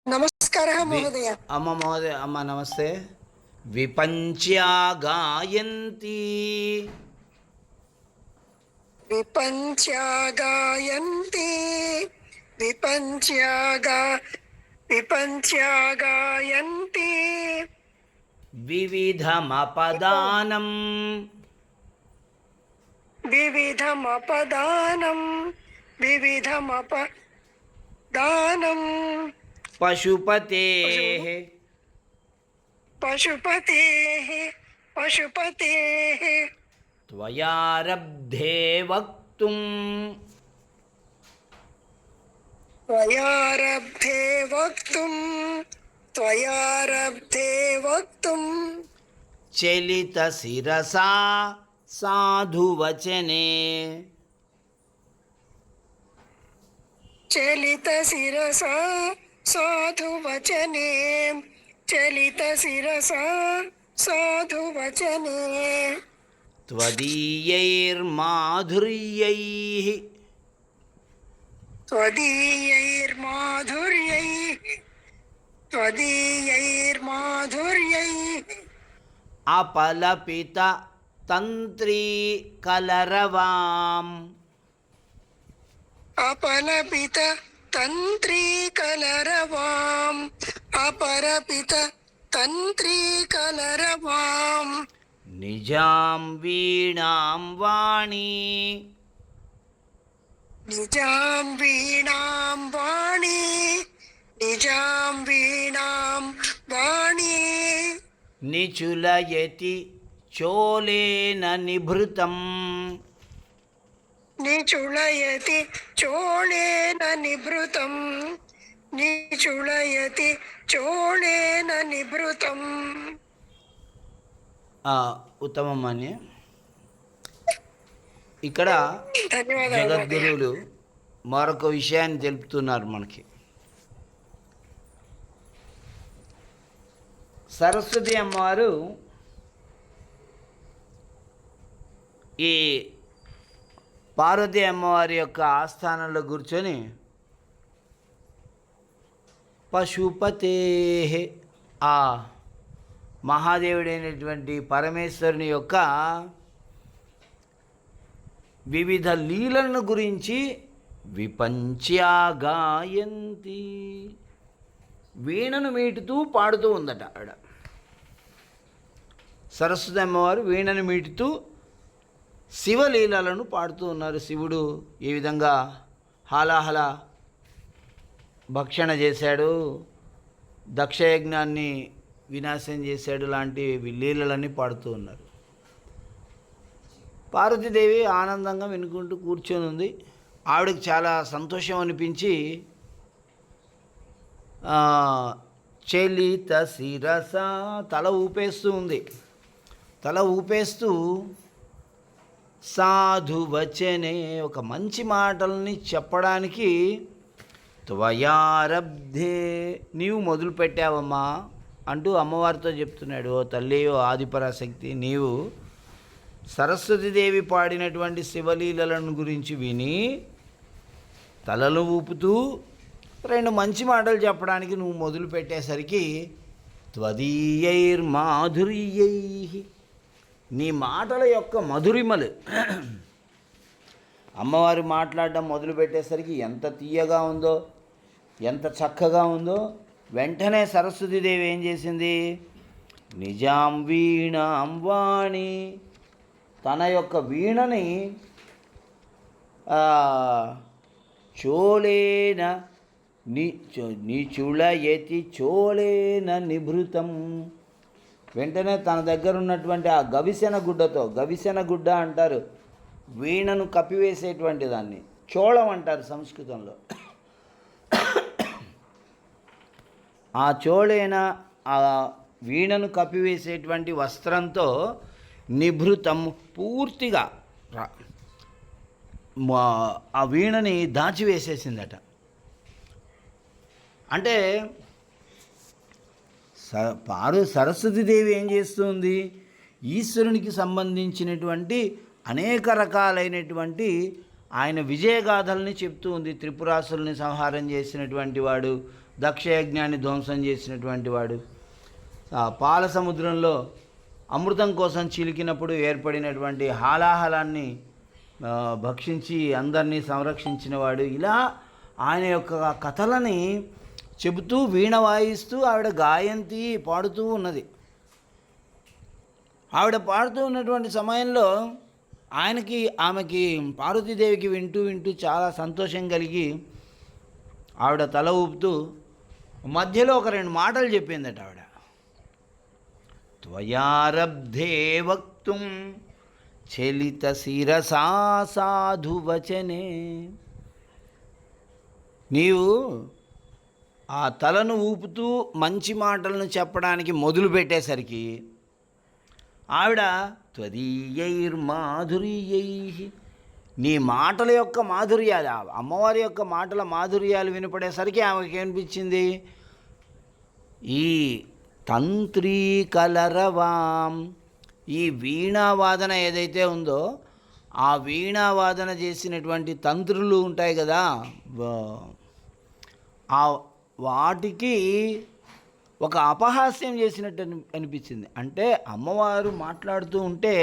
నమస్కారः మహోదయ. అమ్మ మహోదయ, అమ్మ నమస్తే. విపంచ్యా గాయంతి విపంచ్యా గాయంతి విపంచ్యా విపంచ్యా గాయంతి వివిధమపదానం వివిధమపదానం వివిధమపదానం పశుపతేః పశుపతేః పశుపతేః త్వయారబ్ధే వక్తుం త్వయారబ్ధే వక్తుం త్వయారబ్ధే వక్తుం చలితశిరసా సాధువచనే చలితశిరసా సాధువచనే చలితశిరసా సాధువచనే త్వదీయైర్మాధుర్యైః త్వదీయైర్మాధుర్యైః అపలపిత తంత్రీ కలరవాం అపలపిత తంత్రీ కలరవాం అపరపిత తంత్రీ కలరవాం నిజాం వీణాం వాణి నిజాం వీణాం వాణి నిజాం వీణాం వాణి నిచులయతి చోళేన నిభృతం నిచుళయతి చోళేన నిభృతం నిచుళయతి చోళేన నిభృతం. ఉత్తమమాన్య. ఇక్కడ ధన్యవాదాలు. జగద్గురువులు మరొక విషయాన్ని తెలుపుతున్నారు మనకి. సరస్వతి అమ్మవారు ఈ పార్వతీ అమ్మవారి యొక్క ఆస్థానంలో కూర్చొని పశుపతే ఆ మహాదేవుడైనటువంటి పరమేశ్వరుని యొక్క వివిధ లీలలను గురించి విపంచ్యా గాయంతి వీణను మీటుతూ పాడుతూ ఉందట. ఆడ సరస్వతి అమ్మవారు వీణను మీటుతూ శివలీలలను పాడుతూ ఉన్నారు. శివుడు ఏ విధంగా హాలాహల భక్షణ చేశాడు, దక్షయజ్ఞాన్ని వినాశం చేశాడు లాంటి లీలలన్నీ పాడుతూ ఉన్నారు. పార్వతీదేవి ఆనందంగా వినుకుంటూ కూర్చొని ఉంది. ఆవిడకి చాలా సంతోషం అనిపించి చలిత శిరస తల ఊపేస్తూ ఉంది. తల ఊపేస్తూ సాధువచనే ఒక మంచి మాటల్ని చెప్పడానికి త్వయారబ్ధే నీవు మొదలుపెట్టావమ్మా అంటూ అమ్మవారితో చెప్తున్నాడు. ఓ తల్లి, ఓ ఆదిపరాశక్తి, నీవు సరస్వతీదేవి పాడినటువంటి శివలీలలను గురించి విని తలలు ఊపుతూ రెండు మంచి మాటలు చెప్పడానికి నువ్వు మొదలు పెట్టేసరికి త్వదీయైర్మాధుర్యైః నీ మాటల యొక్క మధురిమలు అమ్మవారు మాట్లాడడం మొదలుపెట్టేసరికి ఎంత తీయగా ఉందో, ఎంత చక్కగా ఉందో. వెంటనే సరస్వతీదేవి ఏం చేసింది? నిజాం వీణాం వాణి తన యొక్క వీణని చోళేన నిచుళయతి చోళేన నిభృతం వెంటనే తన దగ్గర ఉన్నటువంటి ఆ గవిసెన గుడ్డతో, గవిసెన గుడ్డ అంటారు వీణను కప్పివేసేటువంటి దాన్ని, చోళం అంటారు సంస్కృతంలో. ఆ చోళేన ఆ వీణను కప్పివేసేటువంటి వస్త్రంతో నిభృతం పూర్తిగా ఆ వీణని దాచివేసేసిందట. అంటే సరస్వతీదేవి ఏం చేస్తుంది? ఈశ్వరునికి సంబంధించినటువంటి అనేక రకాలైనటువంటి ఆయన విజయగాథల్ని చెప్తూ ఉంది. త్రిపురాసుల్ని సంహారం చేసినటువంటి వాడు, దక్షయజ్ఞాన్ని ధ్వంసం చేసినటువంటి వాడు, పాల సముద్రంలో అమృతం కోసం చిలికినప్పుడు ఏర్పడినటువంటి హాలాహలాన్ని భక్షించి అందరినీ సంరక్షించిన వాడు. ఇలా ఆయన యొక్క కథలని చెబుతూ వీణ వాయిస్తూ ఆవిడ గాయంతి పాడుతూ ఉన్నది. ఆవిడ పాడుతూ ఉన్నటువంటి సమయంలో ఆమెకి పార్వతీదేవికి వింటూ వింటూ చాలా సంతోషం కలిగి ఆవిడ తల ఊపుతూ మధ్యలో ఒక 2 మాటలు చెప్పిందట ఆవిడ. త్వయారబ్ధే వక్తుం చలిత శిరసా సాధువచనే. నీవు ఆ తలను ఊపుతూ మంచి మాటలను చెప్పడానికి మొదలుపెట్టేసరికి ఆవిడ త్వదీయైర్మాధుర్యై, నీ మాటల యొక్క మాధుర్యాలు, అమ్మవారి యొక్క మాటల మాధుర్యాలు వినపడేసరికి ఆమెకి అనిపించింది, ఈ తంత్రీ కలరవాం, ఈ వీణావాదన ఏదైతే ఉందో ఆ వీణావాదన చేసినటువంటి తంత్రులు ఉంటాయి కదా, వాటికి ఒక అపహాస్యం చేసినట్టు అనిపించింది. అంటే అమ్మవారు మాట్లాడుతూ ఉంటే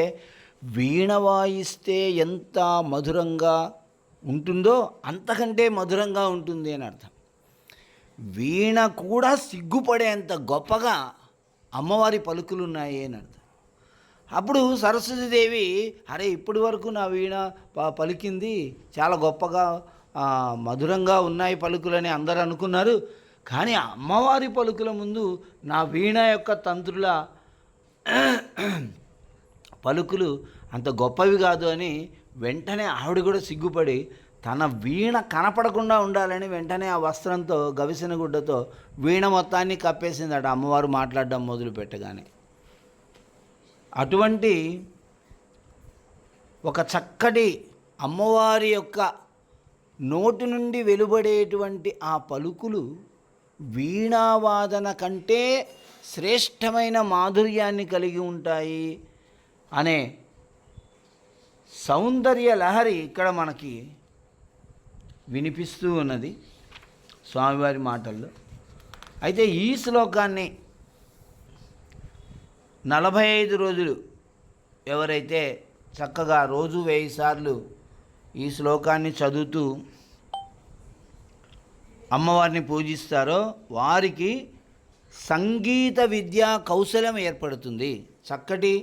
వీణ వాయిస్తే ఎంత మధురంగా ఉంటుందో అంతకంటే మధురంగా ఉంటుంది అని అర్థం. వీణ కూడా సిగ్గుపడేంత గొప్పగా అమ్మవారి పలుకులు ఉన్నాయి అని అర్థం. అప్పుడు సరస్వతీదేవి, అరే ఇప్పటి వరకు నా వీణ పలికింది చాలా గొప్పగా మధురంగా ఉన్నాయి పలుకులని అందరూ అనుకున్నారు, కానీ అమ్మవారి పలుకుల ముందు నా వీణ యొక్క తంత్రుల పలుకులు అంత గొప్పవి కాదు అని వెంటనే ఆవిడ కూడా సిగ్గుపడి తన వీణ కనపడకుండా ఉండాలని వెంటనే ఆ వస్త్రంతో గవిసిన గుడ్డతో వీణ మొత్తాన్ని కప్పేసిందట అమ్మవారు మాట్లాడడం మొదలు పెట్టగానే. అటువంటి ఒక చక్కటి అమ్మవారి యొక్క నోటి నుండి వెలువడేటువంటి ఆ పలుకులు వీణావాదన కంటే శ్రేష్టమైన మాధుర్యాన్ని కలిగి ఉంటాయి అనే సౌందర్య లహరి ఇక్కడ మనకి వినిపిస్తూ ఉన్నది స్వామివారి మాటల్లో. అయితే ఈ శ్లోకాన్ని 45 రోజులు ఎవరైతే చక్కగా రోజు 1000 సార్లు ఈ శ్లోకాన్ని చదువుతూ అమ్మవారిని పూజిస్తారో వారికి సంగీత విద్యా కౌశలం ఏర్పడుతుంది, చక్కటి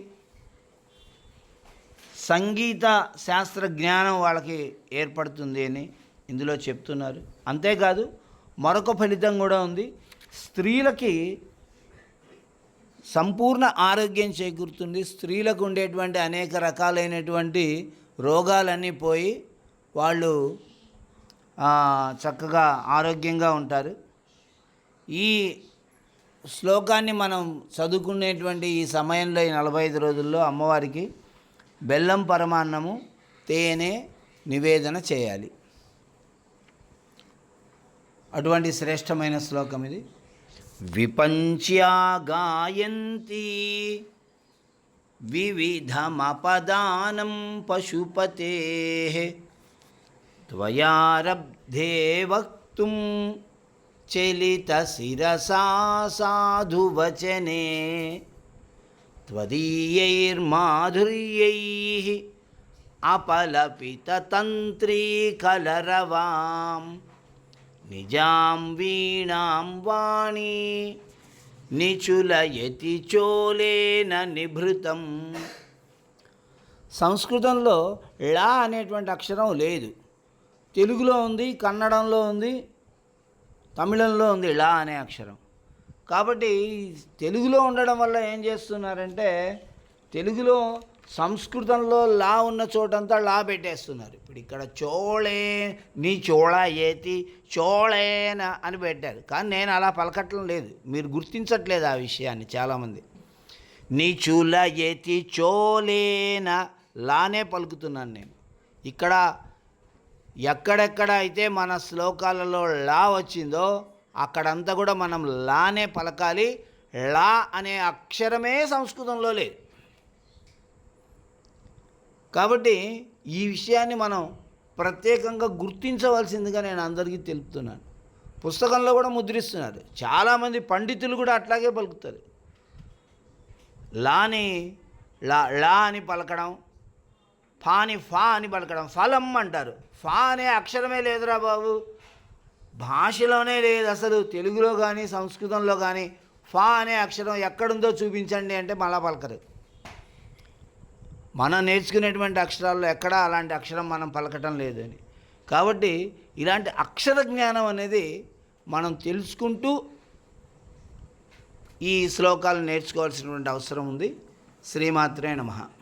సంగీత శాస్త్ర జ్ఞానం వాళ్ళకి ఏర్పడుతుంది అని ఇందులో చెప్తున్నారు. అంతేకాదు మరొక ఫలితం కూడా ఉంది, స్త్రీలకి సంపూర్ణ ఆరోగ్యం చేకూరుతుంది. స్త్రీలకు ఉండేటువంటి అనేక రకాలైనటువంటి రోగాలన్నీ పోయి వాళ్ళు చక్కగా ఆరోగ్యంగా ఉంటారు. ఈ శ్లోకాన్ని మనం చదువుకునేటువంటి ఈ సమయంలో ఈ 45 రోజుల్లో అమ్మవారికి బెల్లం పరమాన్నము తేనె నివేదన చేయాలి. అటువంటి శ్రేష్టమైన శ్లోకం ఇది. విపంచ్యా గాయంతి వివిధమపదానం పశుపతే త్వయారబ్ధే వక్తుం చలిత శిరసా సాధువచనే త్వదీయైర్మాధుర్యైః అపలపితతంత్రీ కలరవాం నిజాం వీణాం వాణి నిచులయతి చోలేన నిభృతం. సంస్కృతంలో ళ అనేటువంటి అక్షరం లేదు, తెలుగులో ఉంది, కన్నడంలో ఉంది, తమిళంలో ఉంది ళ అనే అక్షరం. కాబట్టి తెలుగులో ఉండడం వల్ల ఏం చేస్తున్నారంటే తెలుగులో సంస్కృతంలో లా ఉన్న చోటంతా లా పెట్టేస్తున్నారు. ఇప్పుడు ఇక్కడ చోళే నీ చోళ ఏతి చోళేన అని పెట్టారు, కానీ నేను అలా పలకట్టం లేదు, మీరు గుర్తించట్లేదు ఆ విషయాన్ని చాలామంది. నీ చూల ఏతి చోలేన లానే పలుకుతున్నాను నేను. ఇక్కడ ఎక్కడెక్కడ అయితే మన శ్లోకాలలో లా వచ్చిందో అక్కడంతా కూడా మనం లానే పలకాలి. లా అనే అక్షరమే సంస్కృతంలో లేదు. కాబట్టి ఈ విషయాన్ని మనం ప్రత్యేకంగా గుర్తించవలసిందిగా నేను అందరికీ తెలుపుతున్నాను. పుస్తకంలో కూడా ముద్రిస్తున్నారు. చాలామంది పండితులు కూడా అట్లాగే పలుకుతారు. లాని లా అని పలకడం, ఫాని ఫా అని పలకడం. ఫలం అంటారు. ఫా అనే అక్షరమే లేదురా బాబు, భాషలోనే లేదు అసలు. తెలుగులో కానీ సంస్కృతంలో కానీ ఫా అనే అక్షరం ఎక్కడుందో చూపించండి అంటే మళ్ళా పలకరు. మనం నేర్చుకునేటువంటి అక్షరాల్లో ఎక్కడా అలాంటి అక్షరం మనం పలకటం లేదు అని. కాబట్టి ఇలాంటి అక్షర జ్ఞానం అనేది మనం తెలుసుకుంటూ ఈ శ్లోకాలు నేర్చుకోవాల్సినటువంటి అవసరం ఉంది. శ్రీమాత్రే నమః.